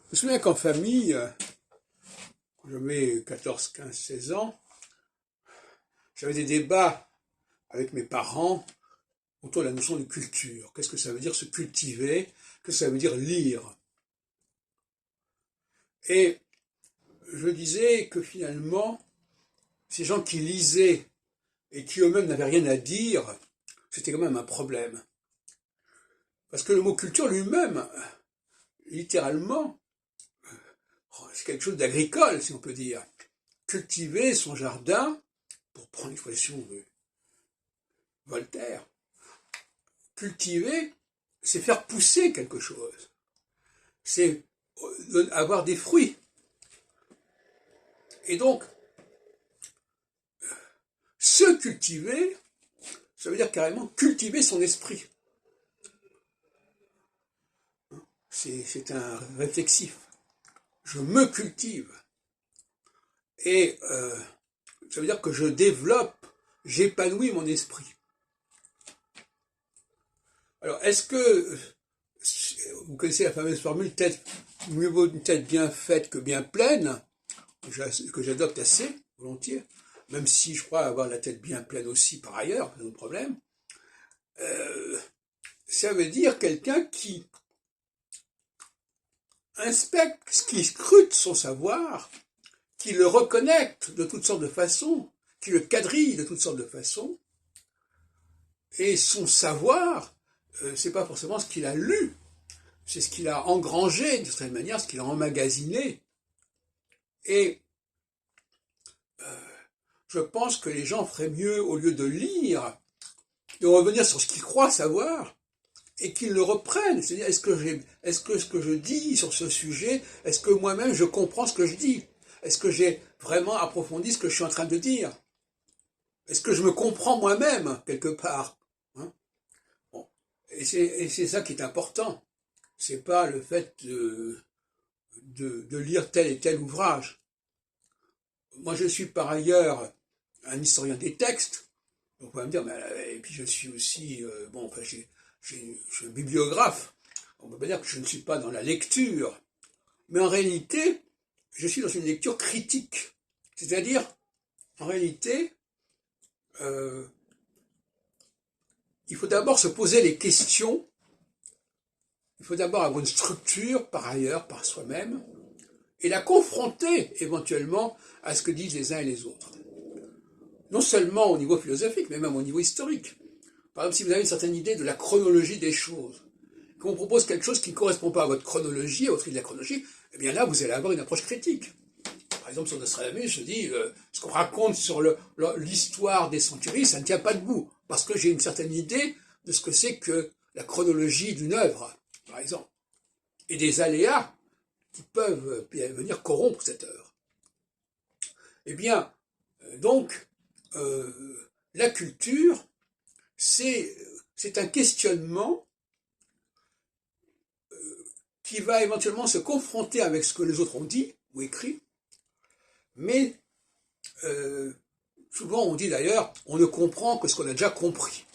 Je me souviens qu'en famille, quand j'avais 14, 15, 16 ans, j'avais des débats avec mes parents autour de la notion de culture. Qu'est-ce que ça veut dire se cultiver? Qu'est-ce que ça veut dire lire? Et je disais que finalement, ces gens qui lisaient et qui eux-mêmes n'avaient rien à dire, c'était quand même un problème. Parce que le mot culture lui-même, littéralement, c'est quelque chose d'agricole, si on peut dire. Cultiver son jardin, pour prendre l'expression de Voltaire, cultiver, c'est faire pousser quelque chose. C'est avoir des fruits. Et donc, se cultiver, ça veut dire carrément cultiver son esprit. C'est un réflexif. Je me cultive. Et ça veut dire que je développe, j'épanouis mon esprit. Alors, est-ce que vous connaissez la fameuse formule mieux vaut une tête bien faite que bien pleine, que j'adopte assez volontiers, même si je crois avoir la tête bien pleine aussi par ailleurs, pas de problème. Ça veut dire quelqu'un qui inspecte, qui scrute son savoir, qui le reconnecte de toutes sortes de façons, qui le quadrille de toutes sortes de façons, et son savoir, c'est pas forcément ce qu'il a lu, c'est ce qu'il a engrangé, d'une certaine manière, ce qu'il a emmagasiné. Et je pense que les gens feraient mieux, au lieu de lire, de revenir sur ce qu'ils croient savoir, et qu'ils le reprennent. C'est-à-dire, est-ce que ce que je dis sur ce sujet, est-ce que moi-même je comprends ce que je dis? Est-ce que j'ai vraiment approfondi ce que je suis en train de dire? Est-ce que je me comprends moi-même, quelque part? Bon. Et c'est ça qui est important. C'est pas le fait de lire tel et tel ouvrage. Moi, je suis par ailleurs un historien des textes. Donc, on va me dire, et puis je suis aussi, je suis un bibliographe. On peut pas dire que je ne suis pas dans la lecture. Mais en réalité, je suis dans une lecture critique. C'est-à-dire, en réalité, il faut d'abord se poser les questions. Il faut d'abord avoir une structure, par ailleurs, par soi-même, et la confronter éventuellement à ce que disent les uns et les autres. Non seulement au niveau philosophique, mais même au niveau historique. Par exemple, si vous avez une certaine idée de la chronologie des choses, qu'on vous propose quelque chose qui ne correspond pas à votre chronologie, à votre idée de la chronologie, eh bien là, vous allez avoir une approche critique. Par exemple, sur Nostradamus, je dis, ce qu'on raconte sur l'histoire des centuries, ça ne tient pas debout, parce que j'ai une certaine idée de ce que c'est que la chronologie d'une œuvre, par exemple, et des aléas qui peuvent venir corrompre cette œuvre. Eh bien, donc, la culture, c'est un questionnement qui va éventuellement se confronter avec ce que les autres ont dit ou écrit, mais souvent on dit d'ailleurs, on ne comprend que ce qu'on a déjà compris.